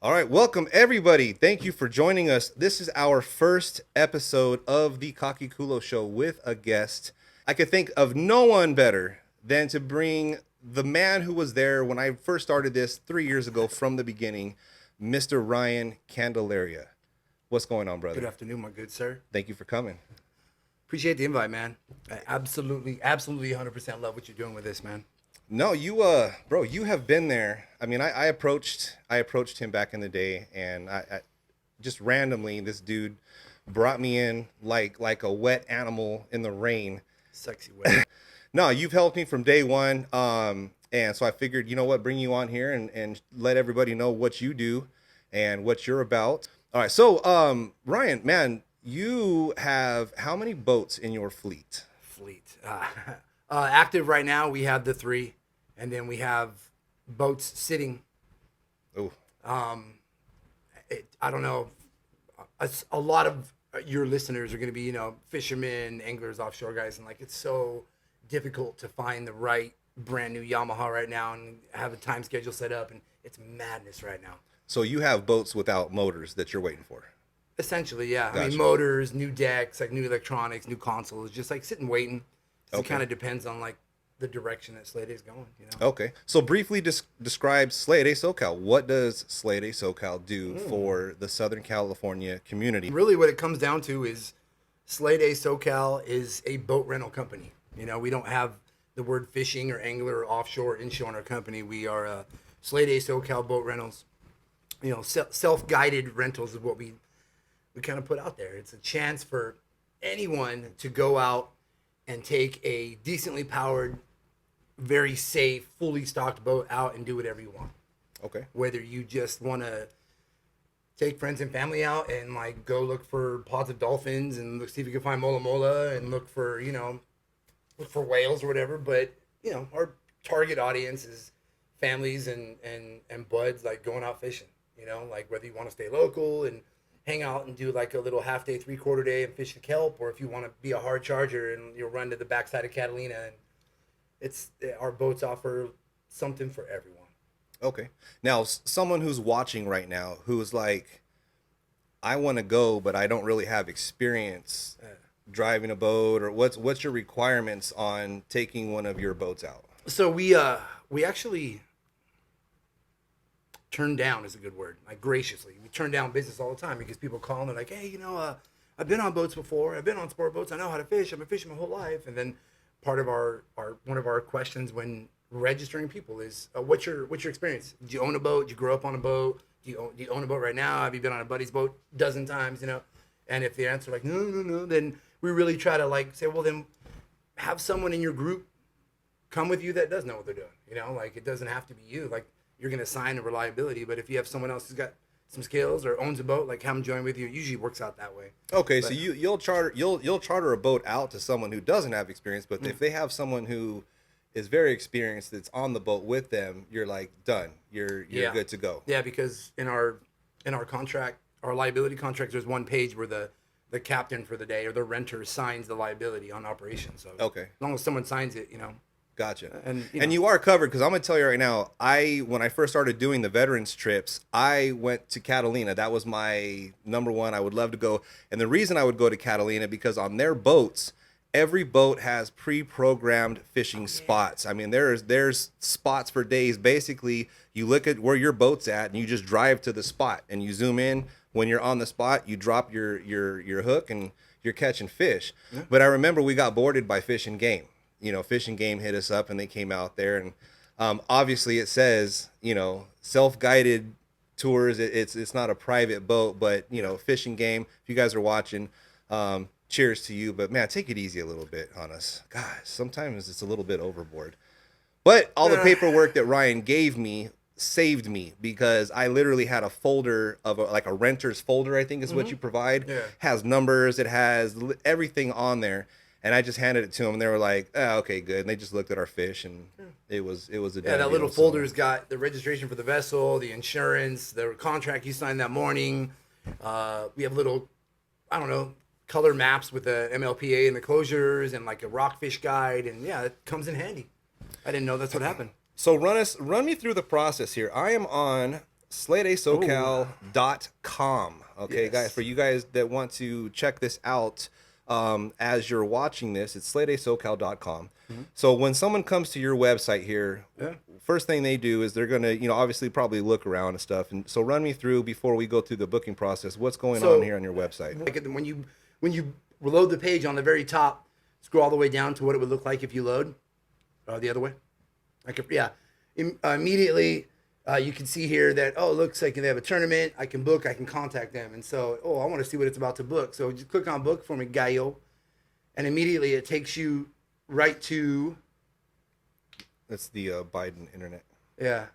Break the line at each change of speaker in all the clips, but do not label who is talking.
All right, welcome everybody. Thank you for joining us. This is our first episode of the Culo Show with a guest. I could think of no one better than to bring the man who was there when I first started this 3 years ago from the beginning, Mr. Ryan Candelaria. What's going on,
Good
brother?
afternoon, my good sir.
Thank you for coming.
Appreciate the invite, man. I absolutely 100% love what you're doing with this, man.
No, bro, you have been there. I mean, I approached him back in the day, and I just randomly, this dude brought me in like a wet animal in the rain.
Sexy way.
No, you've helped me from day one. And so I figured, you know what, bring you on here and let everybody know what you do and what you're about. All right, so Ryan, man, you have how many boats in your fleet?
Fleet. Active right now, we have the three, and then we have boats sitting.
Oh,
I don't know. A lot of your listeners are going to be, fishermen, anglers, offshore guys, and like it's so difficult to find the right brand new Yamaha right now and have a time schedule set up, and it's madness right now.
so you have boats without motors that you're waiting for.
Essentially, yeah. I mean,
Gotcha.
motors, new decks, like new electronics, new consoles, just like sitting waiting. So It
Okay.
kind of depends on like the direction that Slayday's going.
Okay. So briefly describe Slayday SoCal. What does Slayday SoCal do for the Southern California community?
Really, what it comes down to is Slayday SoCal is a boat rental company. We don't have the word fishing or angler or offshore or inshore in our company. We are Slayday SoCal boat rentals. Self-guided rentals is what we kind of put out there. It's a chance for anyone to go out and take a decently powered, very safe, fully stocked boat out and do whatever you want.
Okay.
Whether you just want to take friends and family out and like go look for pods of dolphins and see if you can find mola mola and look for whales or whatever. But our target audience is families and buds like going out fishing. Like whether you want to stay local and hang out and do like a little half day, 3/4 day and fish the kelp, or if you want to be a hard charger and you'll run to the backside of Catalina. And our boats offer something for everyone.
Okay. Now, someone who's watching right now who's like, I want to go, but I don't really have experience driving a boat, or what's your requirements on taking one of your boats out?
So we actually turn down is a good word, like graciously. We turn down business all the time because people call and they're like, hey, I've been on boats before. I've been on sport boats. I know how to fish. I've been fishing my whole life. And then part of our one of our questions when registering people is, what's your experience? Do you own a boat? Did you grow up on a boat? Do you own a boat right now? Have you been on a buddy's boat a dozen times? And if the answer like no, then we really try to like say, well, then have someone in your group come with you that does know what they're doing. Like it doesn't have to be you. Like you're gonna sign a reliability, but if you have someone else who's got some skills or owns a boat, like have them join with you. It usually works out that way.
Okay, so
But
you'll charter a boat out to someone who doesn't have experience, but if they have someone who is very experienced that's on the boat with them, you're like done. You're
Yeah.
good to go.
yeah, because in our contract, our liability contract, there's one page where the captain for the day or the renter signs the liability on operation. So
Okay.
as long as someone signs it,
Gotcha.
and
And you are covered because I'm gonna tell you right now. When I first started doing the veterans trips, I went to Catalina. That was my number one. I would love to go, and the reason I would go to Catalina because on their boats, every boat has pre-programmed fishing spots. I mean, there's spots for days. Basically, you look at where your boat's at, and you just drive to the spot, and you zoom in. When you're on the spot, you drop your hook, and you're catching fish.
Yeah.
But I remember we got boarded by Fish and Game. Fish and Game hit us up and they came out there, and obviously it says, self-guided tours. It's not a private boat, but Fish and Game, if you guys are watching, cheers to you. But man, take it easy a little bit on us. Gosh, sometimes it's a little bit overboard. But all the paperwork that Ryan gave me saved me because I literally had a folder of like a renter's folder, I think is what you provide.
Yeah.
Has numbers, it has everything on there. And I just handed it to them, and they were like, "Oh, okay, good." And they just looked at our fish, and it was a
Yeah,
done
that
deal.
little
So,
folder's got the registration for the vessel, the insurance, the contract you signed that morning. We have little, I don't know, color maps with the MLPA and the closures and like a rockfish guide. And yeah, it comes in handy. I didn't know that's what happened.
So run me through the process here. I am on SlaydaySocal.com. Okay,
Yes.
guys, for you guys that want to check this out as you're watching this, it's SlaydaySocal.com. So when someone comes to your website here,
Yeah.
first thing they do is they're going to, obviously probably look around and stuff. And so run me through, before we go through the booking process, what's going on here on your website?
Like when you load the page on the very top, scroll all the way down to what it would look like if you load the other way. Immediately you can see here that, it looks like they have a tournament. I can book. I can contact them. And so, I want to see what it's about to book. So just click on book for me, Gallo, and immediately it takes you right to.
That's the Biden internet.
Yeah,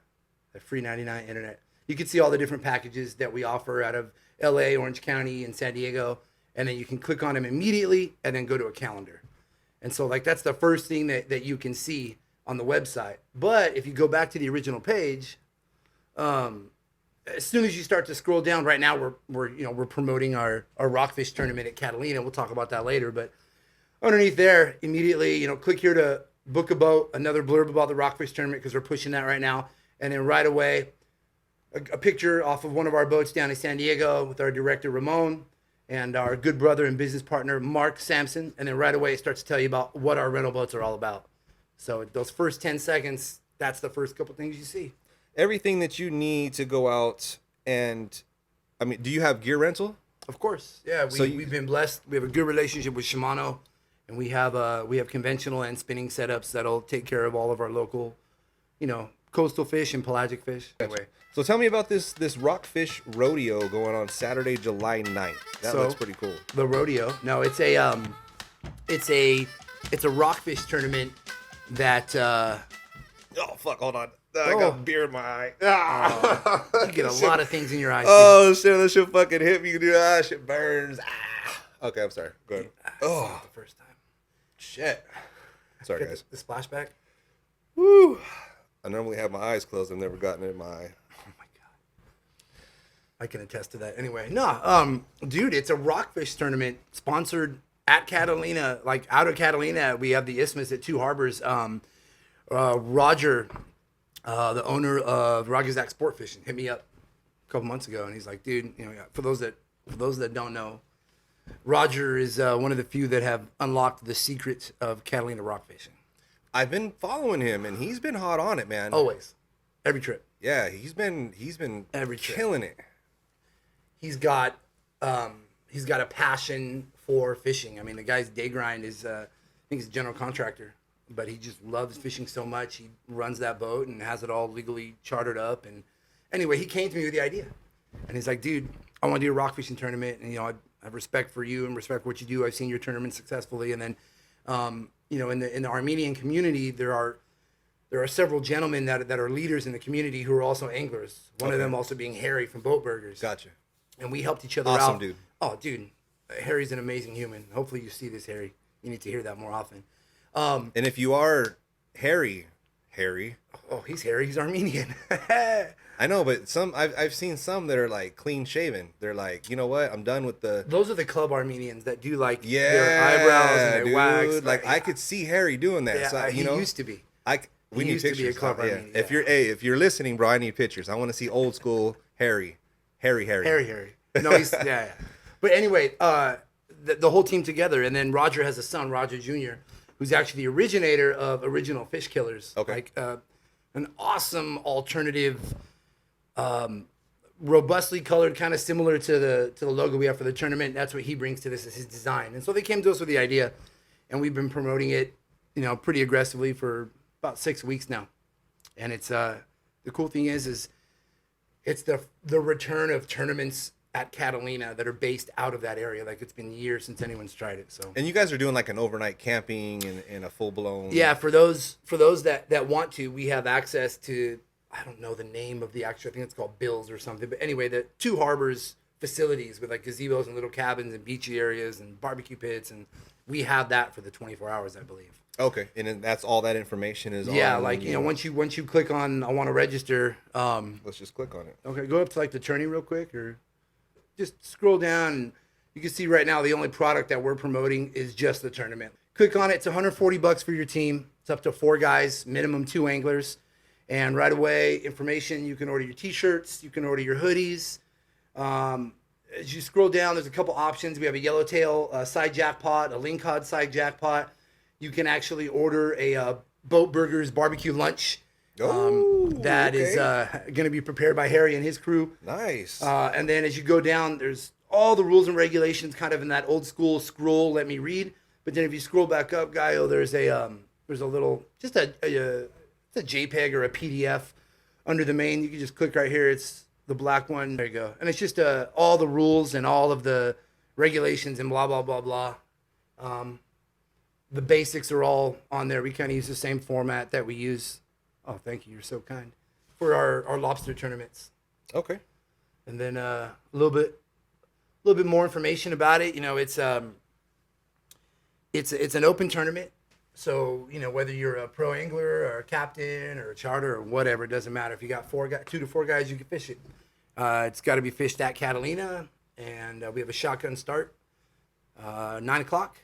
the free 99 internet. You can see all the different packages that we offer out of LA, Orange County, and San Diego. And then you can click on them immediately and then go to a calendar. And so that's the first thing that you can see on the website. But if you go back to the original page, as soon as you start to scroll down, right now we're promoting our rockfish tournament at Catalina. We'll talk about that later. But underneath there, immediately, click here to book a boat, another blurb about the rockfish tournament because we're pushing that right now. And then right away, a picture off of one of our boats down in San Diego with our director, Ramon, and our good brother and business partner, Mark Sampson. And then right away, it starts to tell you about what our rental boats are all about. So those first 10 seconds, that's the first couple things you see.
Everything that you need to go out and, do you have gear rental?
Of course. Yeah, we've been blessed. We have a good relationship with Shimano, and we have conventional and spinning setups that'll take care of all of our local, coastal fish and pelagic fish. Anyway.
So tell me about this rockfish rodeo going on Saturday, July 9th. That looks pretty cool.
The rodeo. No, it's a rockfish tournament that
oh fuck, hold on. I got beer in my eye.
You get a lot of things in your eyes.
Oh shit, that shit fucking hit me, dude. Shit burns. Okay, I'm sorry. Go ahead.
It's not the first time.
Shit. Sorry, guys.
The splashback.
Woo. I normally have my eyes closed. I've never gotten it in my eye.
Oh my god. I can attest to that. Anyway, dude, it's a rockfish tournament sponsored at Catalina, like out of Catalina. We have the Isthmus at Two Harbors. Roger, the owner of Rogazak Sport Fishing, hit me up a couple months ago, and he's like, dude, for those that don't know, Roger is one of the few that have unlocked the secret of Catalina rock fishing.
I've been following him, and he's been hot on it, man.
Always, every trip.
Yeah, he's been
Every trip.
killing it.
He's got a passion for fishing. The guy's day grind is I think he's a general contractor, but he just loves fishing so much. He runs that boat and has it all legally chartered up. And anyway, he came to me with the idea, and he's like, dude, I want to do a rock fishing tournament, and I have respect for you and respect for what you do. I've seen your tournament successfully, and then in the Armenian community, there are several gentlemen that are leaders in the community who are also anglers. One of them also being Harry from Boat Burgers.
Gotcha.
And we helped each other out.
Awesome dude.
Oh, dude, Harry's an amazing human. Hopefully you see this, Harry. You need to hear that more often.
And if you are Harry.
Oh, he's Harry. He's Armenian.
I know, but I've seen some that are like clean shaven. They're like, you know what? I'm done with the.
Those are the club Armenians that do like their eyebrows and their wax.
Like I could see Harry doing that.
Yeah,
so,
he used to be.
We need
used to be
pictures.
a club Armenian.
Yeah. If you're listening, bro, I need pictures. I want to see old school Harry.
Harry. No, he's yeah. But anyway, the whole team together, and then Roger has a son, Roger Jr., who's actually the originator of Original Fish Killers.
Okay.
Like an awesome alternative, robustly colored, kind of similar to the logo we have for the tournament. That's what he brings to this, is his design. And so they came to us with the idea, and we've been promoting it, pretty aggressively for about 6 weeks now. And it's the cool thing is it's the return of tournaments at Catalina that are based out of that area. Like, it's been years since anyone's tried it. So.
And you guys are doing like an overnight camping and a full blown.
Yeah, for those that want to, we have access to, I don't know the name of the actual, I think it's called Bills or something. But anyway, the Two Harbors facilities with like gazebos and little cabins and beachy areas and barbecue pits, and we have that for the 24 hours, I believe.
Okay, and then that's all that information is.
Yeah,
on,
like once you click on I want to register.
Let's just click on it.
Okay, go up to like the tourney real quick, or just scroll down, and you can see right now the only product that we're promoting is just the tournament. Click on it. It's $140 for your team. It's up to 4 guys, minimum 2 anglers, And right away, information, you can order your t-shirts, you can order your hoodies. As you scroll down, there's a couple options. We have a yellowtail side jackpot, a lingcod side jackpot. You can actually order a Boat Burgers barbecue lunch. That is going to be prepared by Harry and his crew.
Nice.
And then as you go down, there's all the rules and regulations kind of in that old school scroll. Let me read. But then if you scroll back up, Gaio, there's a little, just a JPEG or a PDF under the main. You can just click right here. It's the black one. There you go. And it's just all the rules and all of the regulations and blah, blah, blah, blah. The basics are all on there. We kind of use the same format that we use. Oh, thank you. You're so kind. For our lobster tournaments.
Okay.
And then a little bit more information about it. You know, it's an open tournament. So, you know, whether you're a pro angler or a captain or a charter or whatever, it doesn't matter. If you got 2 to 4 guys, you can fish it. It's got to be fished at Catalina, and we have a shotgun start 9 o'clock,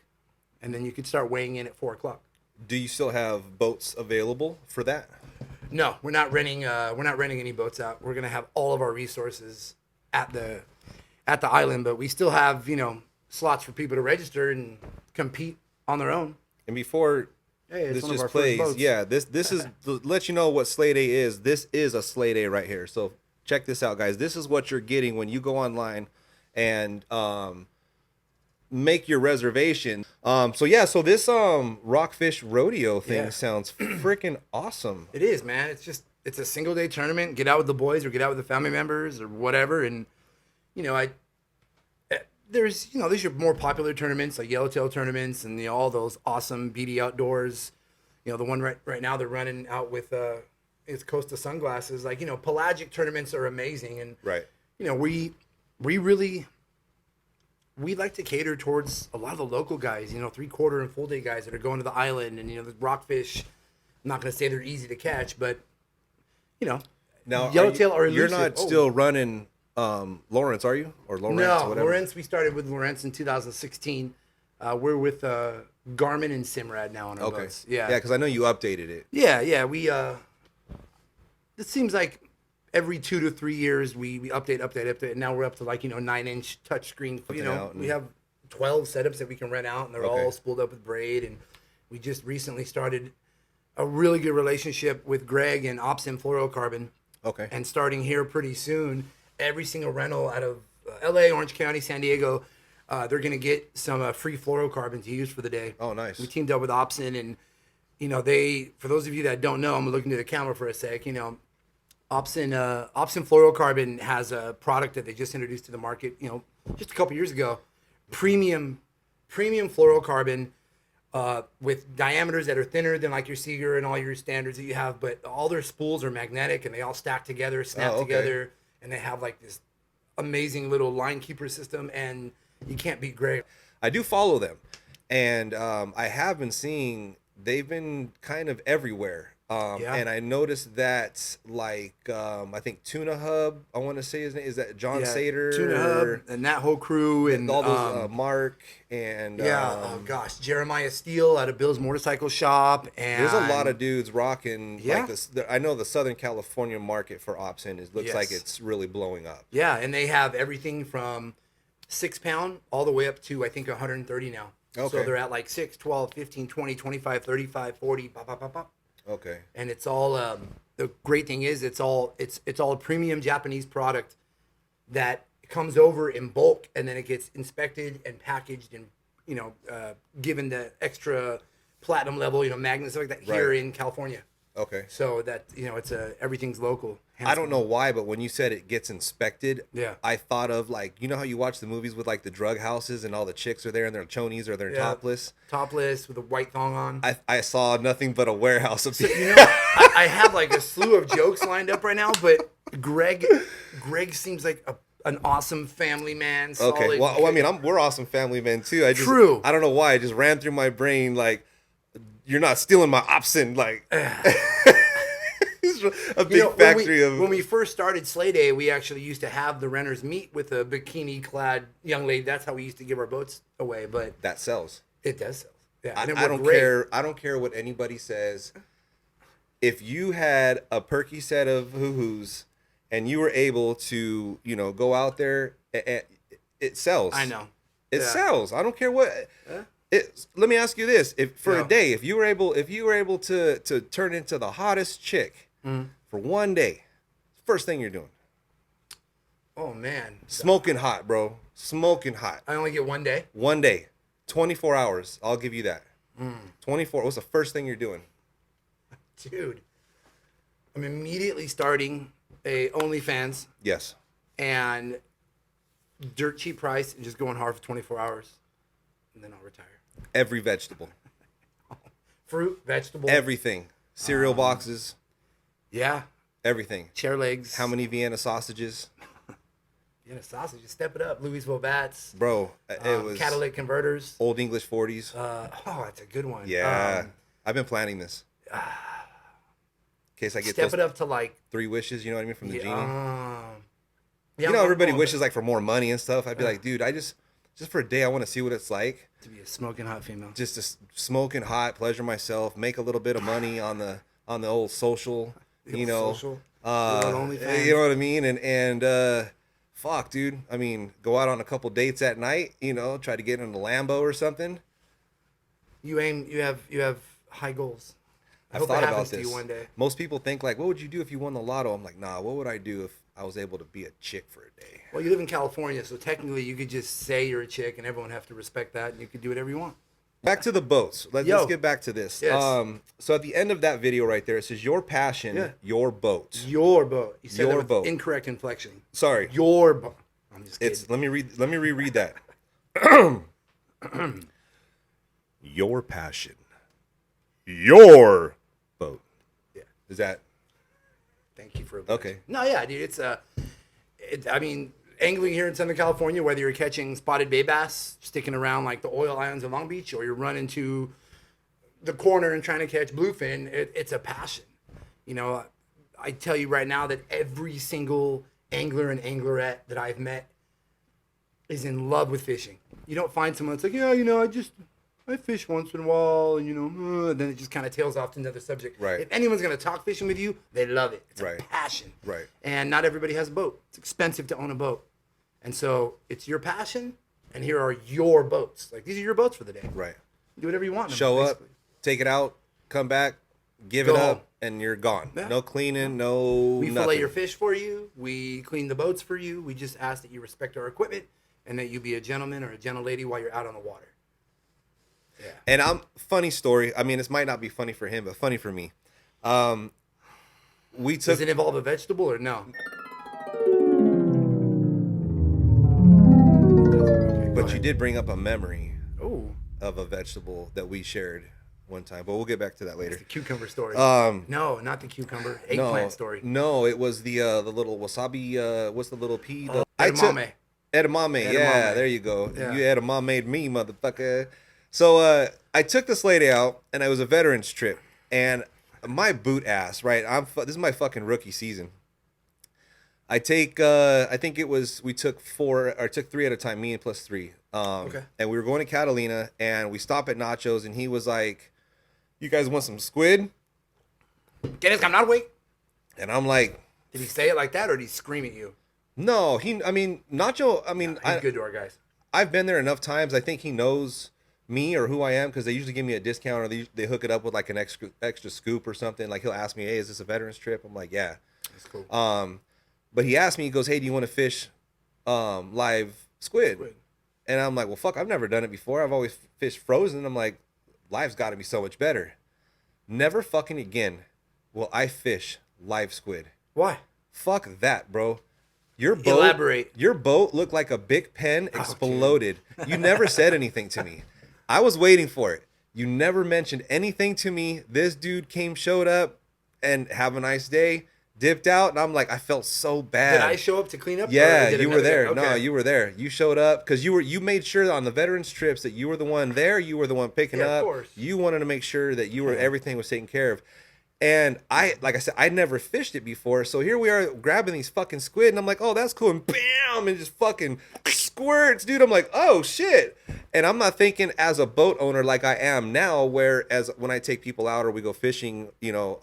and then you can start weighing in at 4 o'clock.
Do you still have boats available for that?
No, we're not renting any boats out. We're gonna have all of our resources at the island, but we still have, you know, slots for people to register and compete on their own.
And before this just plays, this is to let you know what Slayday is. This is a Slayday right here. So check this out, guys. This is what you're getting when you go online and make your reservation. So this Rockfish Rodeo thing sounds freaking awesome.
It is, man. It's a single day tournament. Get out with the boys or get out with the family members or whatever. And you know, there's your more popular tournaments like Yellowtail tournaments and all those awesome BD Outdoors. You know, the one right now they're running out with it's Costa Sunglasses. Like, you know, pelagic tournaments are amazing, and
right.
You know, we like to cater towards a lot of the local guys. You know, 3/4 and full day guys that are going to the island, and you know, the rockfish. I'm not going to say they're easy to catch, but you know,
now
Yellowtail are elusive.
You're not still running Lawrence, are you? Or Lawrence?
No,
whatever.
Lawrence. We started with Lawrence in 2016. We're with Garmin and Simrad now on our boats. Yeah,
because I know you updated it.
Yeah. We it seems like every 2 to 3 years we update. And now we're up to 9-inch touchscreen. You know, we have 12 setups that we can rent out, and they're all spooled up with braid. And we just recently started a really good relationship with Greg and Opsin Fluorocarbon.
Okay.
And starting here pretty soon, every single rental out of LA, Orange County, San Diego, they're going to get some free fluorocarbon to use for the day.
Oh, nice.
We teamed up with Opsin, and, you know, for those of you that don't know, I'm looking to the camera for a sec, you know, Opsin Fluorocarbon has a product that they just introduced to the market, you know, just a couple years ago. Premium fluorocarbon with diameters that are thinner than like your Seeger and all your standards that you have, but all their spools are magnetic and they all stack together, snap together, and they have like this amazing little line keeper system, and you can't beat Greg.
I do follow them, and I have been seeing they've been kind of everywhere. And I noticed that, I think Tuna Hub, I want to say his name, is that John Sater?
Tuna Hub, and that whole crew, and
all those, Mark, and...
Jeremiah Steele out of Bill's Motorcycle Shop, and...
There's a lot of dudes rocking, I know the Southern California market for Opsin looks like it's really blowing up.
Yeah, and they have everything from 6 pound all the way up to, I think, 130 now. Okay. So they're at 6, 12, 15, 20, 25, 35, 40, pop, pop, pop, pop.
Okay.
And it's all the great thing is it's all a premium Japanese product that comes over in bulk, and then it gets inspected and packaged and given the extra platinum level magnets like that here in California.
Okay.
So that it's everything's local.
I don't know why, but when you said it gets inspected,
yeah,
I thought of how you watch the movies with the drug houses and all the chicks are there and they're chonies or they're topless
with a white thong on.
I saw nothing but a warehouse of people.
I have a slew of jokes lined up right now, but Greg seems like an awesome family man. Solid.
Okay, well, I mean, we're awesome family men too.
True.
I don't know why it just ran through my brain you're not stealing my Opsin a big factory
when we first started Slayday, we actually used to have the renters meet with a bikini clad young lady. That's how we used to give our boats away. But
that sells.
It does sell. Yeah,
I don't care. I don't care what anybody says. if you had a perky set of hoo-hoos and you were able to, go out there, it sells.
I know.
It sells. I don't care what. Let me ask you this: if for a day, if you were able to turn into the hottest chick for one day, first thing you're doing.
Oh man.
Smoking hot, bro. Smoking hot.
I only get one day.
One day, 24 hours. I'll give you that. 24. What's the first thing you're doing?
Dude, I'm immediately starting a OnlyFans.
Yes.
And dirt cheap price and just going hard for 24 hours. And then I'll retire.
Every vegetable.
Fruit, vegetable.
Everything. Cereal boxes.
Yeah.
Everything.
Chair legs.
How many Vienna sausages?
Vienna sausages. Step it up. Louisville bats.
Bro, it was...
catalytic converters.
Old English 40s.
Oh, that's a good one.
Yeah. I've been planning this. In case I get
Step it up to like...
3 wishes, you know what I mean, from the genie.
Yeah,
everybody wishes like for more money and stuff. I'd be like, dude, just for a day, I want to see what it's like.
To be a smoking hot female.
Just to smoking hot, pleasure myself, make a little bit of money on the old social,
Social.
you know what I mean? And fuck, dude. I mean, go out on a couple dates at night, try to get in a Lambo or something.
You have high goals.
I've thought about this.
To you one day.
Most people think like, what would you do if you won the lotto? I'm like, nah, what would I do if I was able to be a chick for a day?
Well, you live in California, so technically you could just say you're a chick and everyone have to respect that and you could do whatever you want.
Back to the boats. Let's get back to this.
Yes.
So at the end of that video right there, it says your passion, your boat.
Your boat. You said
your
that with
boat.
incorrect inflection.
Sorry.
Your boat. I'm just kidding.
Let me reread that. Your passion. Your boat.
Yeah.
Is that
Thank you for
okay?
No, yeah, dude. I mean, angling here in Southern California, whether you're catching spotted bay bass, sticking around like the oil islands of Long Beach, or you're running to the corner and trying to catch bluefin, it's a passion. I tell you right now that every single angler and anglerette that I've met is in love with fishing. You don't find someone that's like, yeah, I fish once in a while, and then it just kind of tails off to another subject.
Right.
If anyone's going to talk fishing with you, they love it. It's a passion.
Right.
And not everybody has a boat. It's expensive to own a boat. And so it's your passion, and here are your boats. Like, these are your boats for the day.
Right.
Do whatever you want.
Show up, take it out, come back, give
Go
it
home.
up, and you're gone.
Yeah.
No cleaning, no
We
nothing.
fillet your fish for you. We clean the boats for you. We just ask that you respect our equipment and that you be a gentleman or a gentle lady while you're out on the water. Yeah.
And funny story. I mean, this might not be funny for him, but funny for me. We took.
Does it involve a vegetable or no?
But you did bring up a memory
Oh,
of a vegetable that we shared one time, but we'll get back to that later.
the cucumber story. No, not the cucumber.
No,
Eggplant story.
No, it was the little wasabi. What's the little pea?
Edamame.
Edamame. Yeah,
Edamame.
there you go.
Yeah.
You edamame me, motherfucker. So I took the Slayday out, and it was a veterans trip, and my boot ass, right? This is my fucking rookie season. I think we took 3 at a time, me and plus 3.
Okay.
And we were going to Catalina, and we stopped at Nachos, and he was like, "You guys want some squid?"
¿Quieres ganar, güey?
And I'm like,
Did he say it like that, or did he scream at you?
"No, Nacho.
He's good to our guys.
I've been there enough times. I think he knows me or who I am because they usually give me a discount or they hook it up with like an extra scoop or something. Like he'll ask me, "Hey, is this a veterans trip?" I'm like, "Yeah."
That's cool.
But he asked me, he goes, "Hey, do you want to fish live squid?" And I'm like, "Well, fuck, I've never done it before. I've always fished frozen." I'm like, live's got to be so much better. Never fucking again will I fish live squid.
Why?
Fuck that, bro. Your boat,
Elaborate.
Your boat looked like a big pen exploded. You never said anything to me. I was waiting for it. You never mentioned anything to me. This dude showed up, and have a nice day. Dipped out, and I'm like, I felt so bad.
Did I show up to clean up?
Yeah,
or did
you were there.
Okay.
No, you were there. You showed up because you made sure on the veterans trips that you were the one there. You were the one picking up.
Of course.
You wanted to make sure that everything was taken care of. And like I said, I never fished it before. So here we are grabbing these fucking squid, and I'm like, oh, that's cool. And bam, and just fucking squirts, dude. I'm like, oh shit. And I'm not thinking as a boat owner like I am now, whereas when I take people out or we go fishing, you know,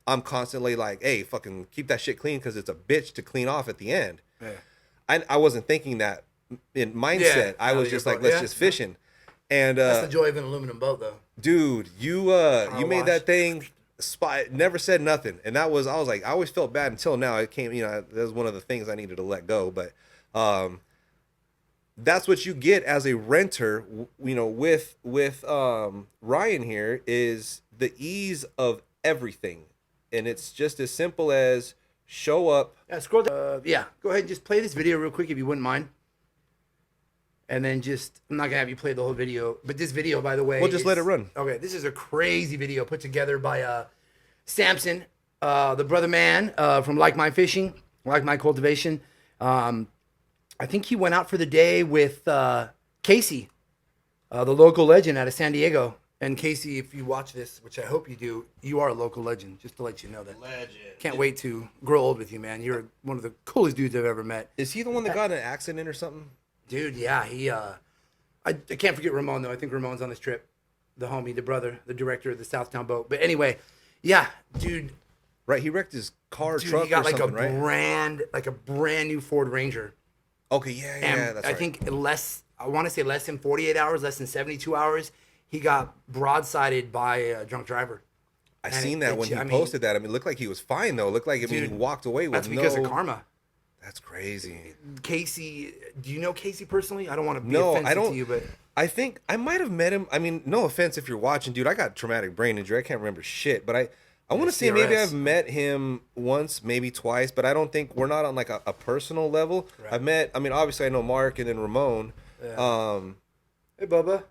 I'm constantly like, hey, fucking keep that shit clean because it's a bitch to clean off at the end.
Yeah.
I wasn't thinking that in mindset.
Yeah,
I was just like, let's just fishing. And
that's the joy of an aluminum boat, though.
dude, you made that thing spot. Never said nothing, and I was like, I always felt bad until now. It came, you know, that was one of the things I needed to let go. But that's what you get as a renter, you know, with Ryan here is the ease of everything, and it's just as simple as show up.
Yeah, scroll down. Yeah, go ahead and just play this video real quick if you wouldn't mind. And then just, I'm not going to have you play the whole video. But this video, by the way.
We'll just let it run.
Okay, this is a crazy video put together by Samson, the brother man from Like My Fishing, Like My Cultivation. I think he went out for the day with Casey, the local legend out of San Diego. And Casey, if you watch this, which I hope you do, you are a local legend, just to let you know that.
Legend.
Can't wait to grow old with you, man. You're one of the coolest dudes I've ever met.
Is he the one that got in an accident or something?
Dude, yeah, he. I can't forget Ramon though. I think Ramon's on this trip, the homie, the brother, the director of the Southtown boat. But anyway, yeah, dude.
Right, he wrecked his car,
Dude,
truck,
he got
or
like
something, right?
a brand new Ford Ranger.
Okay, yeah,
And
that's
I
right.
think I want to say less than 48 hours, less than 72 hours, he got broadsided by a drunk driver.
I seen that when he posted that. I mean, it looked like he was fine though. It looked like he walked away with
that's because of karma.
That's crazy.
Casey, do you know Casey personally? I don't want to be
No,
offensive
I don't.
to you, but
I think I might have met him. I mean, no offense if you're watching, dude. I got traumatic brain injury. I can't remember shit, but I want to say maybe I've met him once, maybe twice, but I don't think we're not on like a personal level.
Right.
I've met. I mean, obviously I know Mark and then Ramon.
Yeah. Hey, Bubba.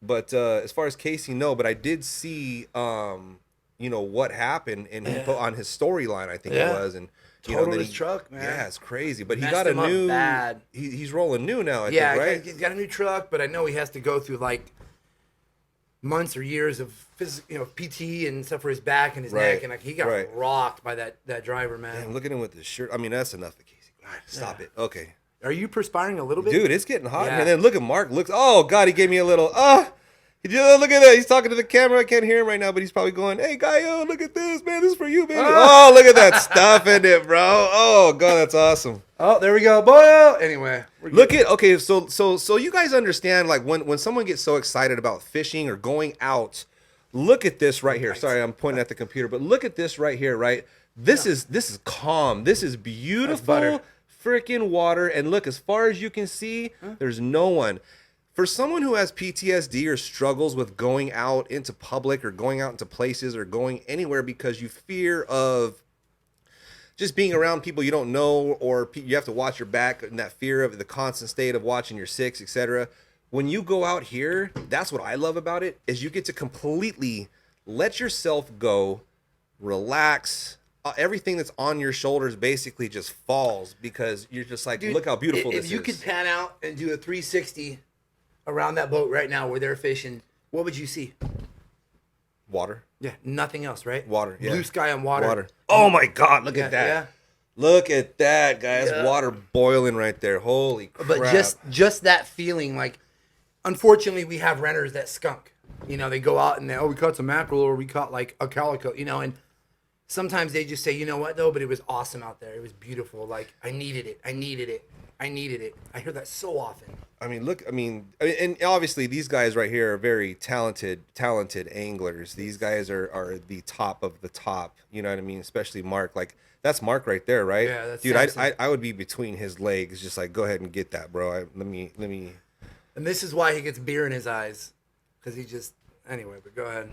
But as far as Casey, no. But I did see, you know, what happened, and he put on his storyline. I think it was, and you know,
Totaled
then
his truck, man.
Yeah, it's crazy. But he
Messed
got a
him up
new.
bad.
He's rolling new now. I think, right?
He's got a new truck, but I know he has to go through like months or years of PT and stuff for his back and his neck, and like he got rocked by that driver, man.
Damn, look at him with his shirt. I mean, that's enough for Casey. All right, stop it. Okay.
Are you perspiring a little bit?
Dude, it's getting hot.
Yeah.
And then look at Mark. Oh, God, he gave me a little, look at that. He's talking to the camera. I can't hear him right now, but he's probably going, hey, Gaio, look at this, man. This is for you, baby. Oh, look at that stuff in it, bro. Oh, God, that's awesome.
Oh, there we go. Boy. Anyway.
Okay, so you guys understand, like, when someone gets so excited about fishing or going out, look at this right here. Sorry, I'm pointing at the computer, but look at this right here, right? This is calm. This is beautiful freaking water. And look, as far as you can see, there's no one. For someone who has PTSD or struggles with going out into public or going out into places or going anywhere because you fear of just being around people you don't know, or you have to watch your back, and that fear of the constant state of watching your six, etc. When you go out here, that's what I love about it, is you get to completely let yourself go, relax. Everything that's on your shoulders basically just falls because you're just like, dude, look how beautiful this is.
If you could pan out and do a 360 around that boat right now where they're fishing, what would you see?
Water.
Yeah, nothing else, right?
Water, yeah.
Blue sky and water.
Oh my God, look at that.
Yeah.
Look at that, guys.
Yeah.
Water boiling right there. Holy crap.
But just that feeling, like, unfortunately, we have renters that skunk. You know, they go out and we caught some mackerel, or we caught like a calico, you know, and sometimes they just say, you know what, though, but it was awesome out there. It was beautiful. Like, I needed it. I hear that so often.
And obviously these guys right here are very talented anglers. These guys are the top of the top. You know what I mean? Especially Mark. Like, that's Mark right there, right?
Yeah, that's
dude.
Samson.
I would be between his legs, just like, go ahead and get that, bro. Let me.
And this is why he gets beer in his eyes, because he just. Anyway, but go ahead.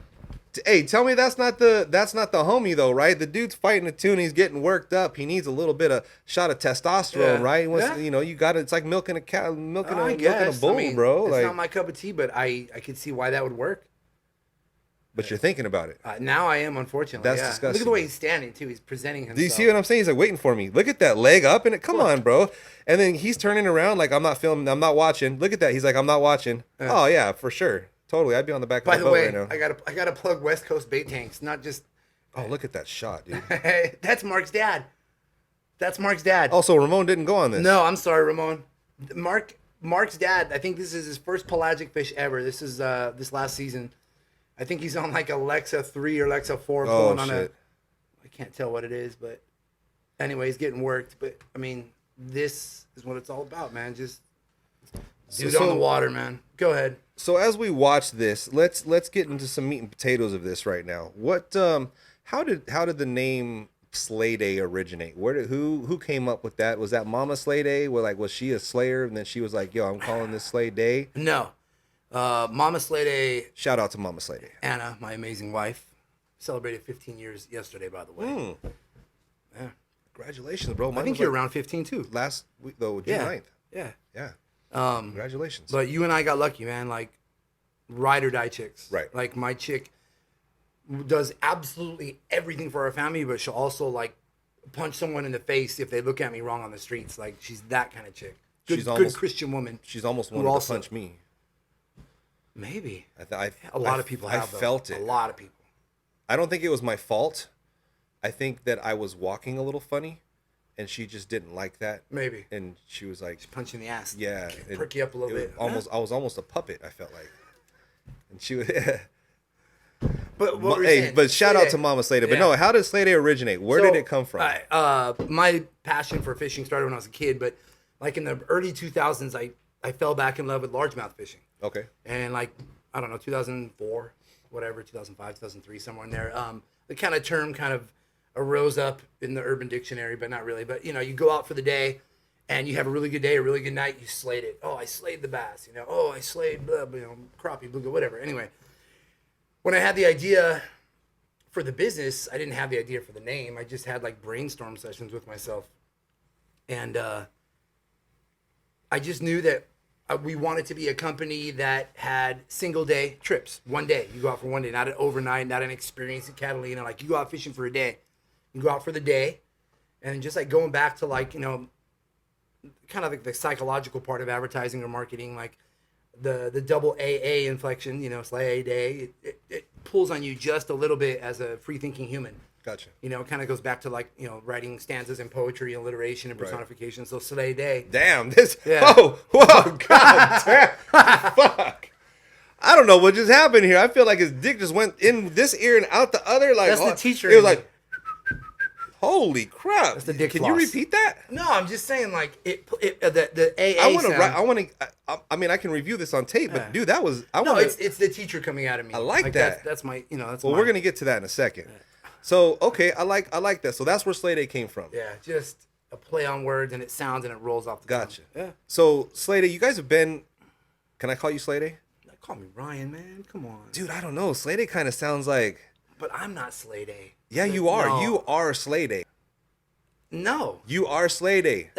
Hey, tell me that's not the homie though, right? The dude's fighting a tuna, he's getting worked up. He needs a little bit of shot of testosterone, right? He wants, you know, you got it. It's like milking a cow, milking a bull, bro.
It's
like,
not my cup of tea, but I could see why that would work.
But you're thinking about it.
Now I am, unfortunately.
That's disgusting.
Look at the way he's standing too. He's presenting himself.
Do you see what I'm saying? He's like waiting for me. Look at that leg up in it. Come on, bro. And then he's turning around like, I'm not filming. I'm not watching. Look at that. He's like, I'm not watching. Oh yeah, for sure. Totally, I'd be on the back of the boat right now.
I gotta plug West Coast bait tanks, not just.
Oh, look at that shot, dude.
That's Mark's dad. That's Mark's dad.
Also, Ramon didn't go on this.
No, I'm sorry, Ramon. Mark Mark's dad, I think this is his first pelagic fish ever. This is this last season. I think he's on like Alexa 3 or Alexa 4 pulling on a, I can't tell what it is, but anyway, he's getting worked. But I mean, this is what it's all about, man. Just dude on the water, man. Go ahead.
So as we watch this, let's get into some meat and potatoes of this right now. What how did the name Slayday originate? Who came up with that? Was that Mama Slayday? Was she a slayer and then she was like, "Yo, I'm calling this Slayday"?
No. Mama Slayday.
Shout out to Mama Slayday.
Anna, my amazing wife, celebrated 15 years yesterday, by the way. Yeah.
Congratulations, bro.
I think you're around 15 too.
Last week though, June 9th.
Yeah.
Yeah. Congratulations.
But you and I got lucky, man. Like, ride or die chicks.
Right.
Like, my chick does absolutely everything for our family, but she'll also, like, punch someone in the face if they look at me wrong on the streets. Like, she's that kind of chick. Good Christian woman.
She's almost wanted to punch me.
Maybe.
A
lot of people have.
I felt it.
A lot of people.
I don't think it was my fault. I think that I was walking a little funny, and she just didn't like that.
Maybe.
And she was like,
punch in the ass.
Yeah.
Perk you up a little bit.
I was almost a puppet, I felt like. And she was... But shout out to Mama Slayday. But no, how did Slayday originate? Where did it come from?
My passion for fishing started when I was a kid, but like in the early 2000s, I fell back in love with largemouth fishing.
Okay.
And like, I don't know, 2004, whatever, 2005, 2003, somewhere in there. The kind of term kind of arose up in the Urban Dictionary, but not really. But, you know, you go out for the day and you have a really good day, a really good night, you slayed it. Oh, I slayed the bass, you know. Oh, I slayed, blah, you know, crappie, bluegill, whatever. Anyway, when I had the idea for the business, I didn't have the idea for the name. I just had like brainstorm sessions with myself. And I just knew that we wanted to be a company that had single day trips. One day. You go out for one day, not an overnight, not an experience in Catalina. Like, you go out fishing for a day. You go out for the day. And just like going back to like, you know, kind of like the psychological part of advertising or marketing, like the double AA inflection, you know, Slayday, it pulls on you just a little bit as a free thinking human.
Gotcha.
You know, it kind of goes back to like, you know, writing stanzas and poetry, alliteration and personification. So Slayday.
Damn, this. Yeah. Whoa, God damn. Fuck. I don't know what just happened here. I feel like his dick just went in this ear and out the other. Like,
that's the teacher.
It was like, holy crap.
That's the dick
Can
floss.
you repeat that?
No, I'm just saying, like, the AA
I mean, I can review this on tape, but dude, that was.
It's the teacher coming out of me.
I like that.
That's my, you know, that's
Well, we're going to get to that in a second. Yeah. So, okay, I like that. So that's where Slayday came from.
Yeah, just a play on words, and it sounds and it rolls off the
Gotcha.
tongue. Yeah.
So, Slayday, you guys have been, can I call you Slayday?
Call me Ryan, man. Come on.
Dude, I don't know. Slayday kind of sounds like.
But I'm not Slayday.
Yeah, you are. No. You are Slayday.
No.
You are Slayday.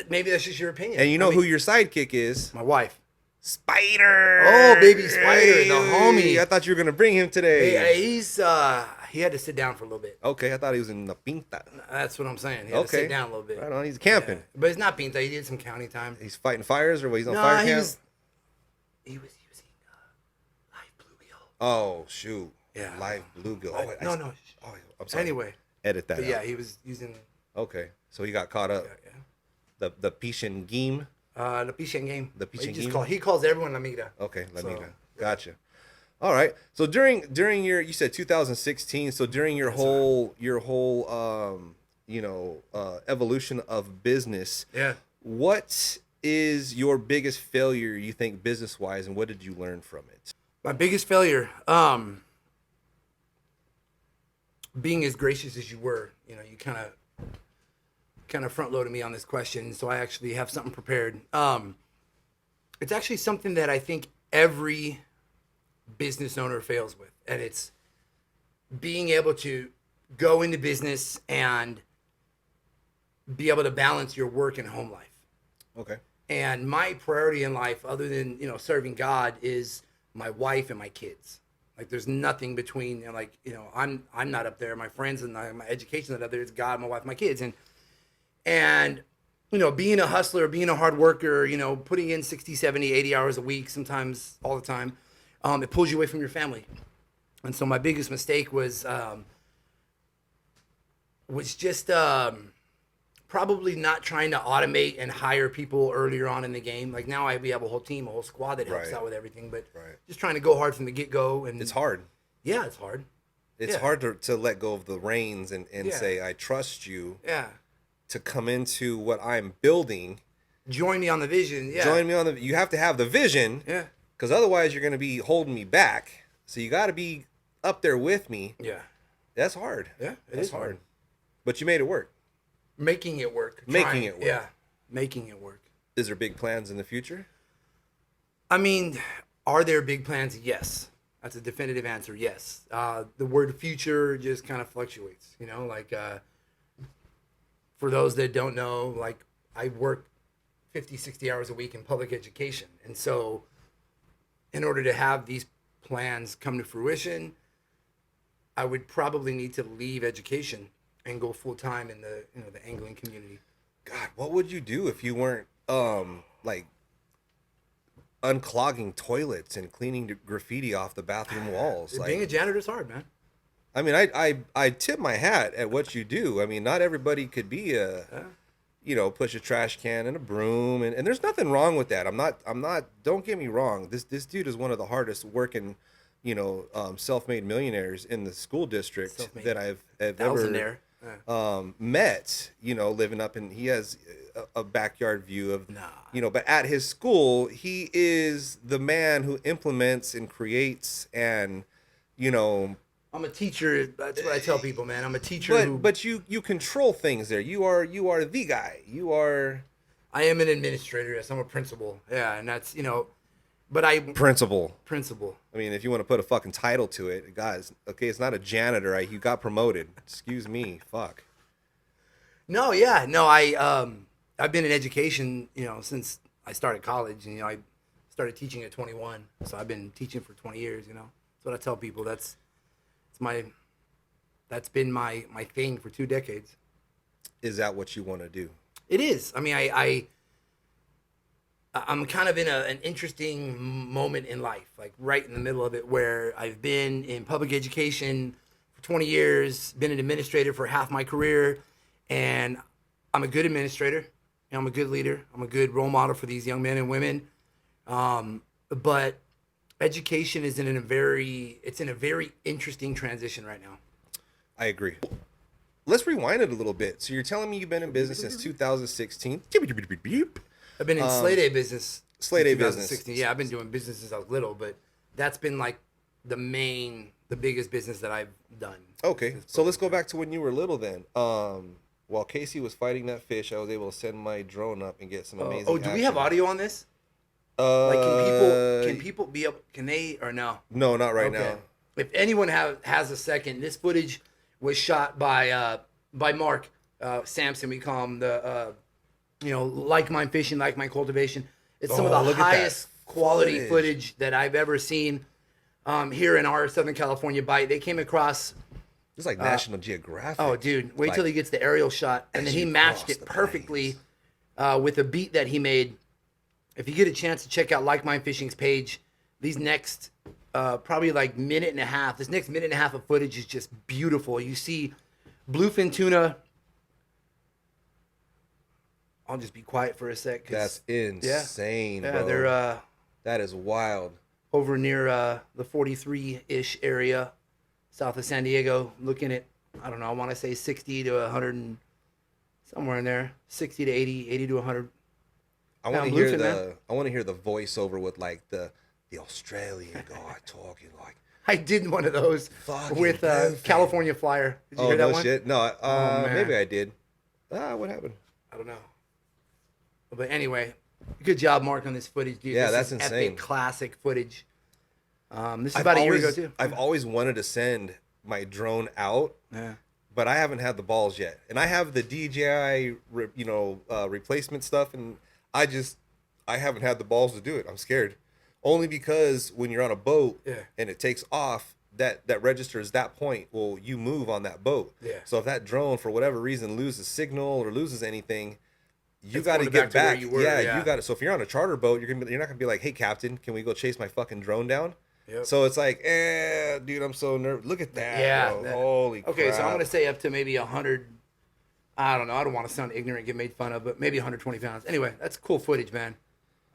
Maybe that's just your opinion.
And you know who your sidekick is?
My wife.
Spider.
Oh, baby Spider, the homie.
I thought you were gonna bring him today.
Hey, he had to sit down for a little bit.
Okay, I thought he was in the Pinta.
That's what I'm saying. He had to sit down a little bit.
Right on, he's camping.
Yeah. But it's not Pinta. He did some county time.
He's fighting fires, or what? He's on fire camp?
He was using live bluegill.
Oh, shoot.
Yeah.
Live bluegill.
No.
Oh, I'm sorry.
Anyway.
Edit that out.
Yeah, he was using...
Okay, so he got caught up. Yeah. The Pishin game.
The Pishin game.
The Pishin game.
He calls everyone La Migra.
Okay, La Migra. Gotcha. All right. So during your, you said 2016. So during your whole evolution of business.
Yeah.
What is your biggest failure, you think, business wise, and what did you learn from it?
My biggest failure, being as gracious as you were. You know, you kind of front loaded me on this question, so I actually have something prepared. It's actually something that I think every business owner fails with, and it's being able to go into business and be able to balance your work and home life. Okay. And my priority in life, other than, you know, serving God, is my wife and my kids. Like, there's nothing between, I'm not up there. My friends and my education not up there. It's God, my wife, my kids. And, you know, being a hustler, being a hard worker, you know, putting in 60, 70, 80 hours a week, sometimes all the time, it pulls you away from your family. And so my biggest mistake was just probably not trying to automate and hire people earlier on in the game. Like now we have a whole team, a whole squad that helps out with everything, but just trying to go hard from the get-go. And
it's hard.
Yeah, it's hard.
It's hard to let go of the reins and say, I trust you to come into what I'm building.
Join me on the vision. Yeah.
Join me on you have to have the vision.
Yeah.
Because otherwise you're going to be holding me back. So you got to be up there with me.
Yeah.
That's hard.
Yeah, it is hard.
But you made it work.
Making it work.
Making it work.
Yeah, making it work.
Is there big plans in the future?
I mean, are there big plans? Yes. That's a definitive answer. Yes. The word future just kind of fluctuates, you know, like for those that don't know, like I work 50, 60 hours a week in public education. And so in order to have these plans come to fruition, I would probably need to leave education and go full time in the the angling community.
God, what would you do if you weren't like unclogging toilets and cleaning graffiti off the bathroom walls?
Being a janitor is hard, man.
I mean, I tip my hat at what you do. I mean, not everybody could be push a trash can and a broom, and there's nothing wrong with that. I'm not. Don't get me wrong. This dude is one of the hardest working, self-made millionaires in the school district that I've ever met. Living up in, he has a backyard view of, but at his school, he is the man who implements and creates and,
I'm a teacher. That's what I tell people, man. I'm a teacher.
But you control things there. You are the guy. You are.
I am an administrator. Yes, I'm a principal. Yeah, and that's but
principal.
I
mean, if you want to put a fucking title to it, guys. Okay, it's not a janitor. You got promoted. Excuse me. Fuck.
No, yeah, no. I've been in education, since I started college, and I started teaching at 21. So I've been teaching for 20 years. That's what I tell people. That's been my thing for 2 decades.
Is that what you want to do?
It is. I mean, I'm kind of in an interesting moment in life, like right in the middle of it, where I've been in public education for 20 years, been an administrator for half my career, and I'm a good administrator, and I'm a good leader. I'm a good role model for these young men and women. But education is in a very interesting transition right now.
I agree. Let's rewind it a little bit. So you're telling me you've been in business since 2016.
I've been in Slayday business.
Slayday business.
Yeah, I've been doing business since I was little, but that's been like the biggest business that I've done.
Okay, so let's go back to when you were little then. While Casey was fighting that fish, I was able to send my drone up and get some amazing
do we have
action.
audio on this? Like, can people be able, can they, or no?
No, not right now.
If anyone has a second, this footage was shot by Mark Sampson. We call him the, Like Mine Fishing, Like Mine Cultivation. It's some of the highest quality footage that I've ever seen here in our Southern California bite. They came across.
It's like National Geographic.
Oh, dude. Wait till he gets the aerial shot. And then he matched it perfectly with a beat that he made. If you get a chance to check out Like Mine Fishing's page, these next probably like minute and a half, this next minute and a half of footage is just beautiful. You see bluefin tuna. I'll just be quiet for a sec.
That's insane,
yeah,
bro.
They're
that is wild.
Over near the 43-ish area, south of San Diego, looking at, I don't know, I want to say 60 to 100, and somewhere in there, 60 to 80 to 100.
I want to hear the voiceover with like the Australian guy talking like.
I did one of those with California Flyer. Did you hear that one?
Shit. No, maybe I did. What happened?
I don't know. But anyway, good job, Mark, on this footage, dude.
Yeah,
this
that's
is
insane.
Epic classic footage. This is about a year ago too.
I've always wanted to send my drone out, but I haven't had the balls yet. And I have the DJI, replacement stuff, and I haven't had the balls to do it. I'm scared. Only because when you're on a boat and it takes off, that registers that point. Well, you move on that boat. Yeah. So if that drone, for whatever reason, loses signal or loses anything, you got to get back. You got to. So if you're on a charter boat, you're not gonna be like, "Hey, captain, can we go chase my fucking drone down?" Yep. So it's like, dude, I'm so nervous. Look at that. Yeah. Bro. Holy crap.
Okay, so I'm gonna say up to maybe 100 I don't know. I don't want to sound ignorant, get made fun of, but maybe 120 pounds. Anyway, that's cool footage, man.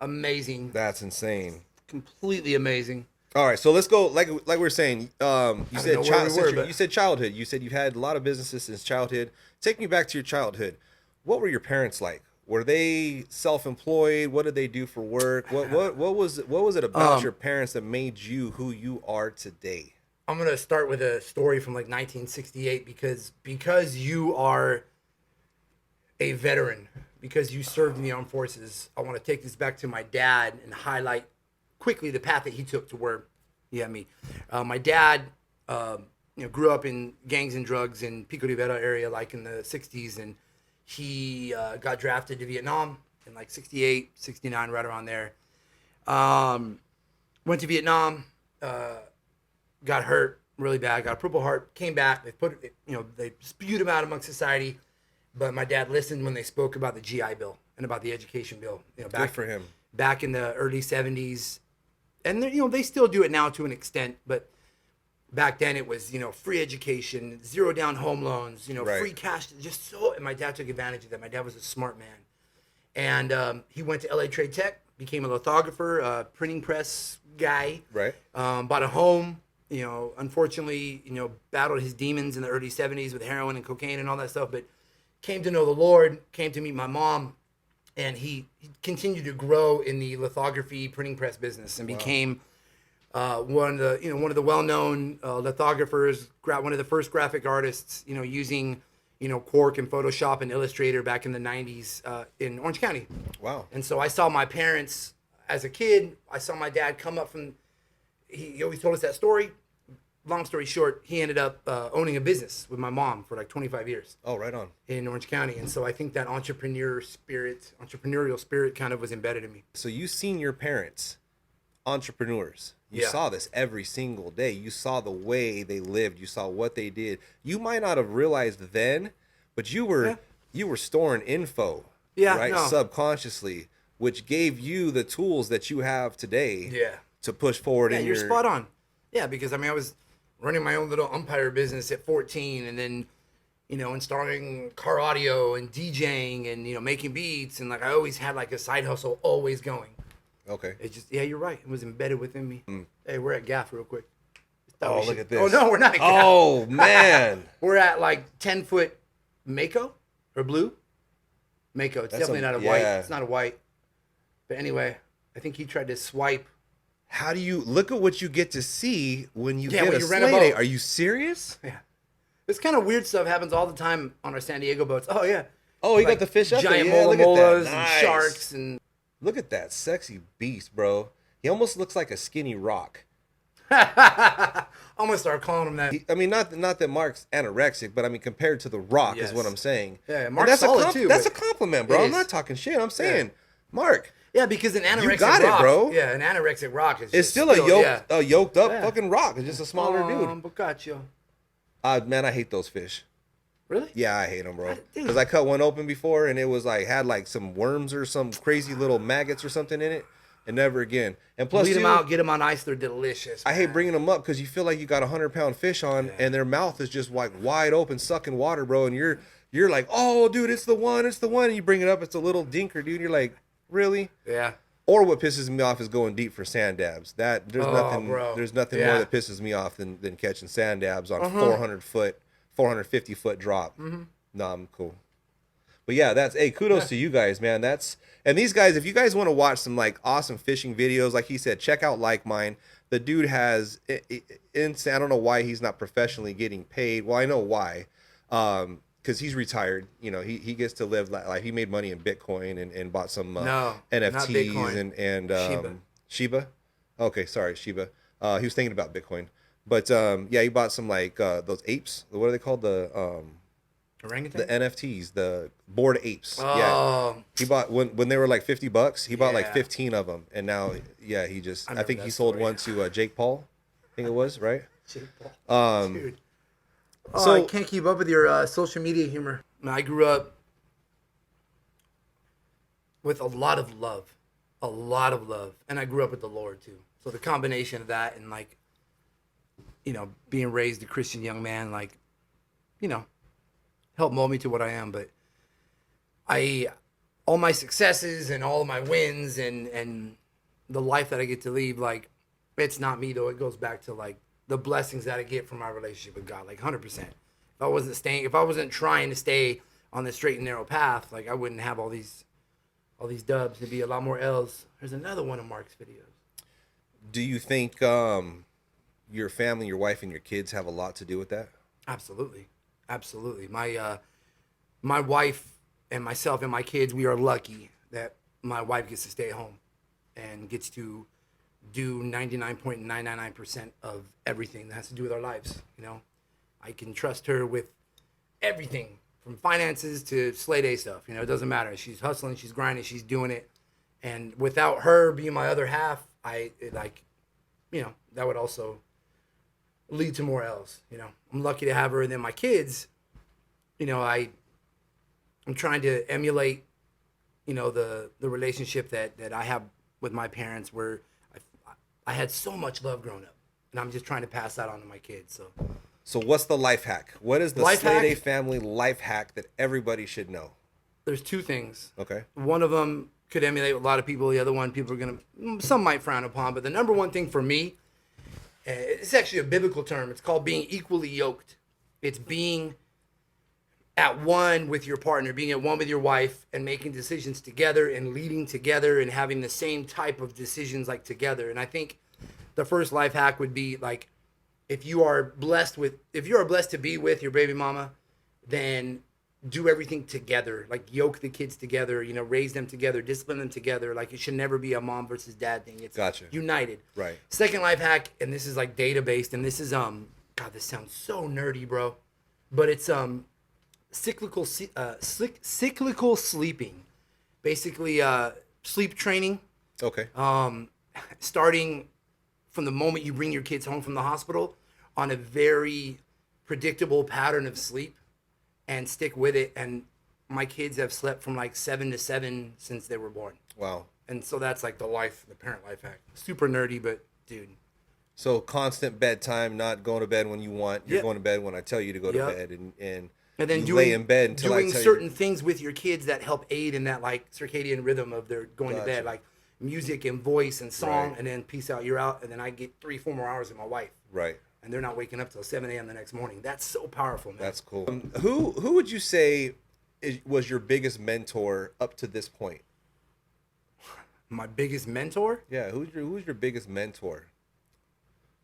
Amazing.
That's insane.
Completely amazing.
All right, so let's go. Like we were saying, you said
but
you said childhood. You said you've had a lot of businesses since childhood. Take me back to your childhood. What were your parents like? Were they self-employed? What did they do for work? What was it about your parents that made you who you are today?
I'm gonna start with a story from like 1968 because you are a veteran, because you served in the armed forces. I want to take this back to my dad and highlight quickly the path that he took to where he had me. My dad, grew up in gangs and drugs in Pico de Vera area, like in the 60s, and he got drafted to Vietnam in like 68, 69, right around there. Went to Vietnam, got hurt really bad, got a Purple Heart, came back. They spewed him out amongst society, but my dad listened when they spoke about the GI Bill and about the education bill.
Good for him.
Back in the early 70s. And they still do it now to an extent, but back then it was, free education, zero down home loans,
Right.
free cash, and my dad took advantage of that. My dad was a smart man. And he went to LA Trade Tech, became a lithographer, printing press guy.
Right.
Bought a home, unfortunately, battled his demons in the early 70s with heroin and cocaine and all that stuff, but came to know the Lord, came to meet my mom. And he continued to grow in the lithography printing press business and became one of the well-known lithographers, one of the first graphic artists, using Quark and Photoshop and Illustrator back in the 90s in Orange County.
Wow.
And so I saw my parents as a kid. I saw my dad come up from. He always told us that story. Long story short, he ended up owning a business with my mom for like 25 years.
Oh, right on.
In Orange County. And so I think that entrepreneurial spirit kind of was embedded in me.
So you seen your parents, entrepreneurs. You saw this every single day. You saw the way they lived. You saw what they did. You might not have realized then, but you were storing info, right?
No.
Subconsciously, which gave you the tools that you have today to push forward in
you're spot on. Yeah, because I was running my own little umpire business at 14, and then installing car audio and DJing and making beats, and like I always had like a side hustle always going.
Okay.
It just you're right. It was embedded within me. Hey, we're at GAF real quick.
Look at this.
Oh no, we're not at GAF.
Oh man.
We're at like 10-foot Mako or blue. Mako. It's definitely not a white. It's not a white. But anyway, I think he tried to swipe.
How do you look at what you get to see when you get
when
a
you rent a
Slayday?
boat.
Are you serious?
Yeah. This kind of weird stuff happens all the time on our San Diego boats. Oh yeah.
Oh, you got the fish up there.
Giant
Yeah, look at
molas
that.
and
Nice.
sharks and.
Look at that sexy beast, bro. He almost looks like a skinny rock.
I'm gonna start calling him that.
Not that Mark's anorexic, but compared to the Rock is what I'm saying.
Yeah,
And
Mark's solid too.
That's a compliment, bro.
It
I'm
is.
not talking shit. I'm saying, Mark.
Yeah, because an anorexic
You got
rock,
it, bro.
Yeah, an anorexic rock is.
It's
just
still a yoked up fucking rock. It's just a smaller dude.
Boccaccio.
Man, I hate those fish.
Really?
Yeah, I hate them, bro.
Dude.
Because I cut one open before and it was had some worms or some crazy little maggots or something in it, and never again. And plus,
Bleed them out, get them on ice. They're delicious.
I hate bringing them up because you feel like you got 100-pound fish on, and their mouth is just like wide open, sucking water, bro. And you're like, oh, dude, it's the one. And you bring it up, it's a little dinker, dude. You're like, really?
Yeah.
Or what pisses me off is going deep for sand dabs. There's nothing more that pisses me off than catching sand dabs on 450-foot drop. No, I'm cool. But yeah, kudos to you guys, man. And these guys, if you guys want to watch some awesome fishing videos, like he said, check out Like Mine. The dude has, I don't know why he's not professionally getting paid. Well, I know why. Because he's retired. He gets to live he made money in Bitcoin and bought some NFTs and Shiba. Okay, sorry, Shiba. He was thinking about Bitcoin. But he bought some those apes. What are they called?
Orangutan?
The NFTs, the bored apes.
Oh.
Yeah. He bought when they were like $50. He bought 15 of them, and now he just. I think he sold one to Jake Paul. I think it was right.
Jake Paul. Dude. So I can't keep up with your social media humor. I grew up with a lot of love, and I grew up with the Lord too. So the combination of that and being raised a Christian young man, helped mold me to what I am. But all my successes and all of my wins and the life that I get to lead, like, it's not me though. It goes back to like the blessings that I get from my relationship with God, like 100%. If I wasn't trying to stay on the straight and narrow path, like I wouldn't have all these dubs. There'd be a lot more L's. There's another one of Mark's videos.
Do you think your family, your wife, and your kids have a lot to do with that?
Absolutely, absolutely. My wife and myself and my kids, we are lucky that my wife gets to stay at home and gets to do 99.999% of everything that has to do with our lives. You know, I can trust her with everything from finances to Slayday stuff. You know, it doesn't matter. She's hustling, she's grinding, she's doing it. And without her being my other half, that would also lead to more L's. You know, I'm lucky to have her. And then my kids, you know, I'm trying to emulate, you know, the relationship that I have with my parents, where I had so much love growing up, and I'm just trying to pass that on to my kids.
So what's the life hack? What is the Slayday family life hack that everybody should know?
There's two things.
Okay.
One of them could emulate a lot of people. The other one, some might frown upon. But the number one thing for me, it's actually a biblical term. It's called being equally yoked. It's being at one with your partner, being at one with your wife, and making decisions together and leading together and having the same type of decisions like together. And I think the first life hack would be like, if you are blessed to be with your baby mama, then do everything together. Like yoke the kids together, you know, raise them together, discipline them together. Like it should never be a mom versus dad thing. It's
gotcha.
United.
Right. Second
Second life hack, and this is like data based, and this is God, this sounds so nerdy, bro, but it's cyclical sleeping, basically sleep training.
Okay.
Starting from the moment you bring your kids home from the hospital on a very predictable pattern of sleep, and stick with it. And my kids have slept from like 7 to 7 since they were born.
Wow.
And so that's like the parent life hack. Super nerdy, but dude.
So constant bedtime, not going to bed when you want. You're going to bed when I tell you to go to bed, and
then
you lay in bed until I tell
doing certain things with your kids that help aid in that like circadian rhythm of their going to bed, like music and voice and song,
Right.
and then peace out, you're out, and then I get 3-4 more hours with my wife.
Right.
And they're not waking up till 7 a.m. the next morning. That's so powerful, man.
That's cool. Who would you say was your biggest mentor up to this point?
My biggest mentor?
Yeah, who's your biggest mentor?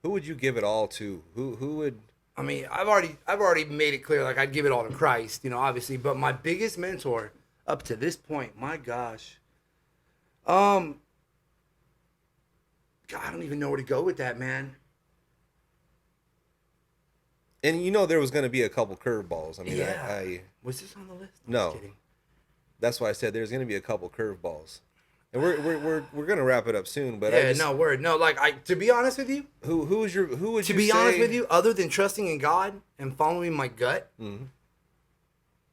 Who would you give it all to? Who would?
I mean, I've already made it clear, like I'd give it all to Christ, you know, obviously. But my biggest mentor up to this point, my gosh, God, I don't even know where to go with that, man.
And you know there was going to be a couple curveballs. I mean,
Yeah. Was this on the list? I'm
No.
just kidding.
That's why I said there's going to be a couple curveballs. And we're going to wrap it up soon. But
To be honest with you,
who would you
honest with you, other than trusting in God and following my gut,
Mhm.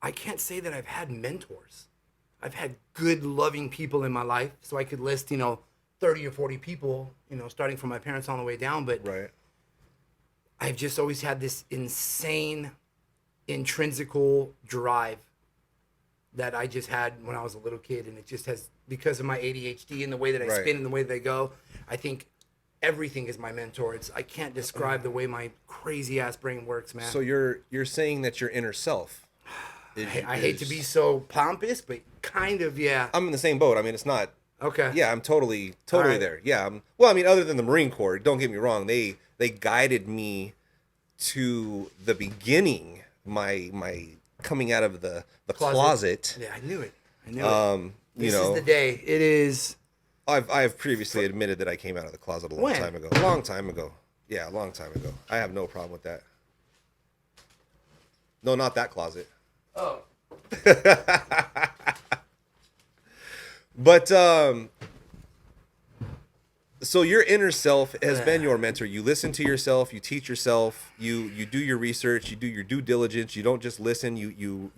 I can't say that I've had mentors. I've had good, loving people in my life, so I could list, 30 or 40 people, starting from my parents on the way down. But
Right.
I've just always had this insane, intrinsical drive that I just had when I was a little kid, and it just has, because of my ADHD and the way that I
Right.
spin and the way that I go, I think everything is my mentor. I can't describe the way my crazy ass brain works, man.
So you're saying that your inner self.
I hate to be so pompous, but kind of, yeah.
I'm in the same boat. I mean, it's not.
Okay.
Yeah, I'm totally
right.
there. Yeah. Well, I mean, other than the Marine Corps, don't get me wrong. They guided me to the beginning, my coming out of the closet.
Yeah, I knew it. This
You know,
is the day. It is.
I've previously admitted that I came out of the closet a long time ago. A long time ago. Yeah, a long time ago. I have no problem with that. No, not that closet.
Oh.
But so your inner self has been your mentor. You listen to yourself, you teach yourself, you do your research, you do your due diligence. You don't just listen, you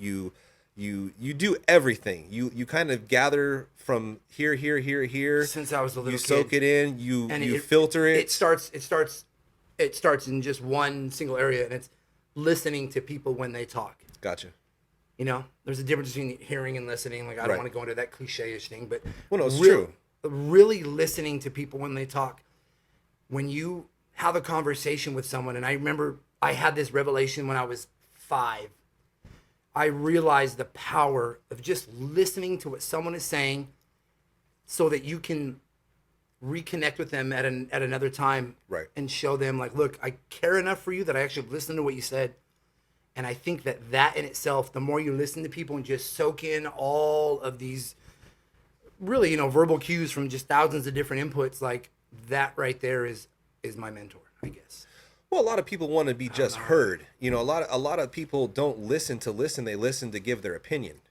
do everything. You kind of gather from here.
Since I was a little
you
kid.
soak it in, you filter it.
It starts in just one single area, and it's listening to people when they talk.
Gotcha.
You know, there's a difference between hearing and listening. Like, I don't
Right.
want to go into that cliche-ish thing, but
Well, no, it's true.
really listening to people when they talk. When you have a conversation with someone, and I remember I had this revelation when I was 5. I realized the power of just listening to what someone is saying so that you can reconnect with them at another time,
Right.
and show them, like, look, I care enough for you that I actually listened to what you said. And I think that in itself, the more you listen to people and just soak in all of these really, verbal cues from just thousands of different inputs, like, that right there is my mentor, I guess.
Well, a lot of people want to be just heard. You know, a lot of people don't listen to listen; they listen to give their opinion.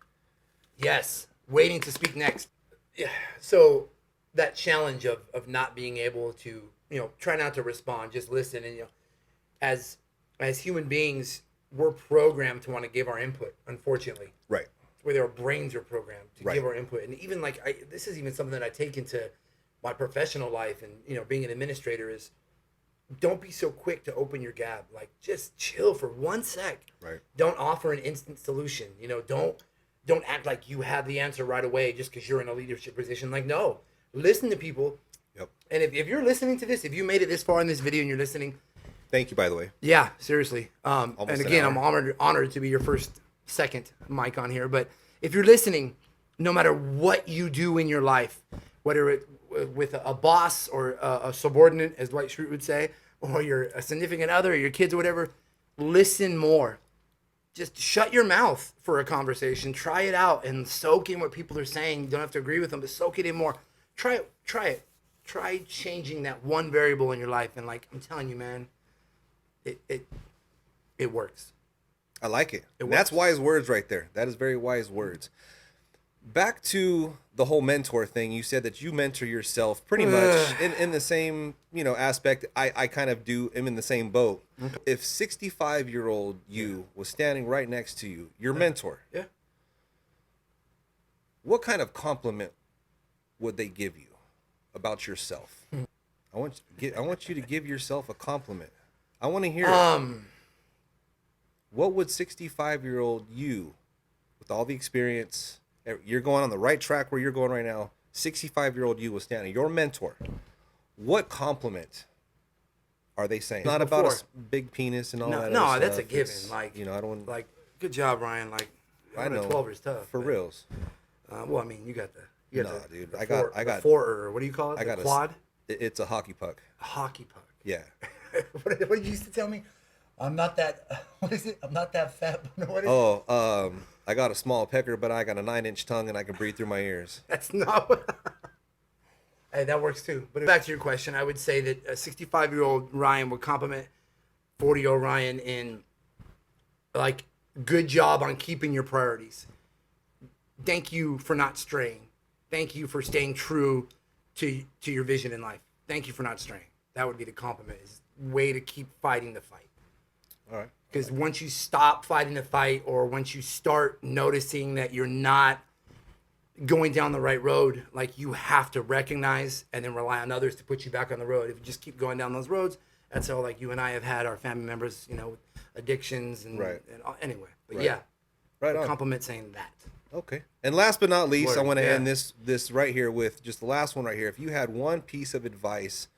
Yes, waiting to speak next. Yeah. So that challenge of not being able to, try not to respond, just listen, and as human beings, we're programmed to want to give our input. Unfortunately,
Right.
where our brains are programmed to
Right.
give our input, and even like this is even something that I take into my professional life, and being an administrator is, don't be so quick to open your gab. Like, just chill for 1 sec.
Right.
Don't offer an instant solution. Don't act like you have the answer right away just because you're in a leadership position. Like, no, listen to people.
Yep.
And if you're listening to this, if you made it this far in this video and you're listening,
Thank you, by the way.
yeah, seriously. And
an
again,
hour.
I'm honored to be your second mic on here. But if you're listening, no matter what you do in your life, whether it with a boss or a subordinate, as Dwight Schrute would say, or you're a significant other, or your kids or whatever, listen more. Just shut your mouth for a conversation. Try it out and soak in what people are saying. You don't have to agree with them, but soak it in more. Try it. Try changing that one variable in your life, and, like, I'm telling you, man, it works.
I like it.
It
And that's
works.
wise words right there. That is very wise words. Back to the whole mentor thing. You said that you mentor yourself pretty much in the same, aspect. I kind of am in the same boat. If 65-year-old you was standing right next to you, your mentor,
Yeah.
what kind of compliment would they give you about yourself? I want you to give yourself a compliment. I want to hear it. What would 65-year-old you, with all the experience, you're going on the right track where you're going right now, 65-year-old you was standing, your mentor, what compliment are they saying? Not about a big penis and all that.
No,
other
that's a
stuff.
given.
It's,
Like,
I don't want.
like, good job, Ryan. Like,
I know.
12 is tough.
For
but,
reals.
Well, I mean, you got the.
Nah,
the,
dude.
the
I
four,
got.
the four, or what do you call it?
I got
the
a
quad.
It's a hockey puck.
A hockey puck.
Yeah.
what did you used to tell me? I'm not that. What is it? I'm not that fat. What is it?
Oh, I got a small pecker, but I got a 9-inch tongue and I can breathe through my ears.
That's not what. Hey, that works too. But back to your question, I would say that a 65-year-old Ryan would compliment 40-year-old Ryan in, like, good job on keeping your priorities. Thank you for not straying. Thank you for staying true to your vision in life. Thank you for not straying. That would be the compliment. Is way to keep fighting the fight.
All right.
Because once you stop fighting the fight, or once you start noticing that you're not going down the right road, like, you have to recognize and then rely on others to put you back on the road. If you just keep going down those roads, that's how, like, you and I have had our family members, addictions and,
Right.
and anyway. But
Right.
yeah,
Right on.
compliment saying that.
Okay. And last but not least, I
Word,
want to
yeah.
end this right here with just the last one right here. If you had one piece of advice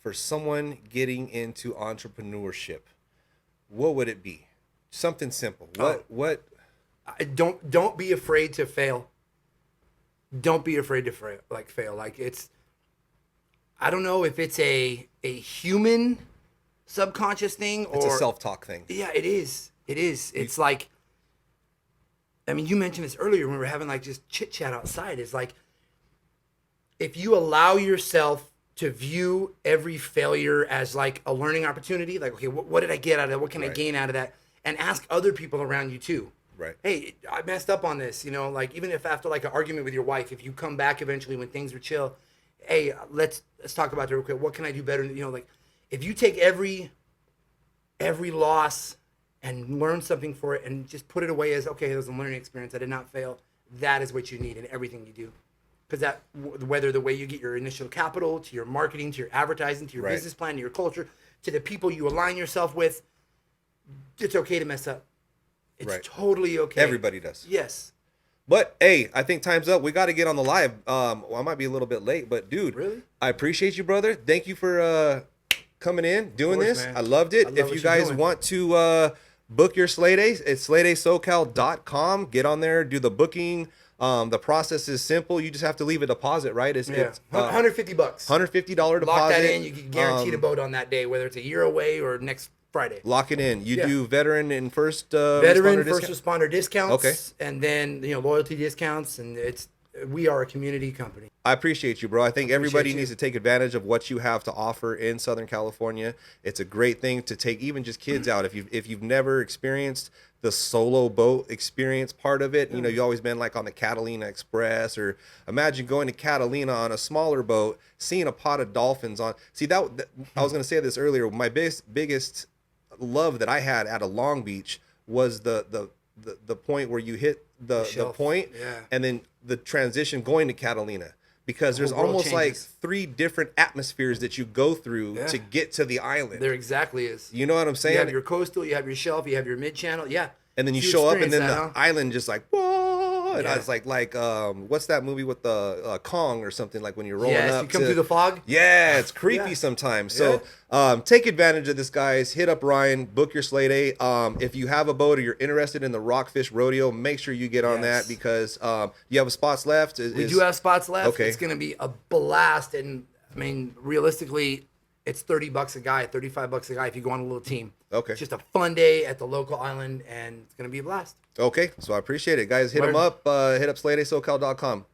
for someone getting into entrepreneurship, what would it be? Something simple. What?
Don't be afraid to fail. Don't be afraid to fail. Like, it's, I don't know if it's a human subconscious thing, or
It's a self-talk thing.
Yeah, it is. It is. It's like, I mean, you mentioned this earlier when we were having, like, just chit chat outside. It's like, if you allow yourself to view every failure as, like, a learning opportunity, like, okay, what did I get out of that? What can I
Right.
gain out of that? And ask other people around you too.
Right.
Hey, I messed up on this. Like, even if after, like, an argument with your wife, if you come back eventually when things are chill, hey, let's talk about that real quick. What can I do better? Like, if you take every loss and learn something for it and just put it away as, okay, it was a learning experience, I did not fail, that is what you need in everything you do. Because that, whether the way you get your initial capital, to your marketing, to your advertising, to your
Right.
business plan, to your culture, to the people you align yourself with, it's okay to mess up. It's totally okay.
Everybody does.
Yes.
But hey, I think time's up. We got to get on the live. Well, I might be a little bit late, but dude,
really,
I appreciate you, brother. Thank you for coming in, doing this.
Man.
I loved it. If you guys want to book your Slaydays, it's SlaydaySocal.com. Get on there, do the booking. The process is simple. You just have to leave a deposit, right? It's
$150.
$150 deposit.
Lock that in. You can guarantee the boat on that day, whether it's a year away or next Friday.
Lock it in. You do veteran and first
responder discounts.
Okay.
And then loyalty discounts, and we are a community company.
I appreciate you, bro. I think everybody needs to take advantage of what you have to offer in Southern California. It's a great thing to take even just kids out. If you've never experienced the solo boat experience part of it, you always been like on the Catalina Express, or imagine going to Catalina on a smaller boat, seeing a pot of dolphins on. See I was going to say this earlier. My biggest love that I had at a Long Beach was the point where you hit the point, and then the transition going to Catalina, because there's almost like 3 different atmospheres that you go through to get to the island.
There exactly is.
You know what I'm saying?
You have your coastal, you have your shelf, you have your mid-channel. Yeah.
And then you show up, and then the island just like, whoa. And I was like, what's that movie with the Kong or something, like when you're rolling up?
You come through the fog.
Yeah, it's creepy sometimes. So take advantage of this, guys. Hit up Ryan, book your Slayday. If you have a boat or you're interested in the Rockfish Rodeo, make sure you get on that, because you have spots left.
We do have spots left.
Okay.
It's going to be a blast. And I mean, realistically, it's $30 a guy, $35 a guy if you go on a little team.
Okay.
It's just a fun day at the local island, and it's going to be a blast.
Okay, so I appreciate it, guys. Hit them up. Hit up SlaydaySocal.com.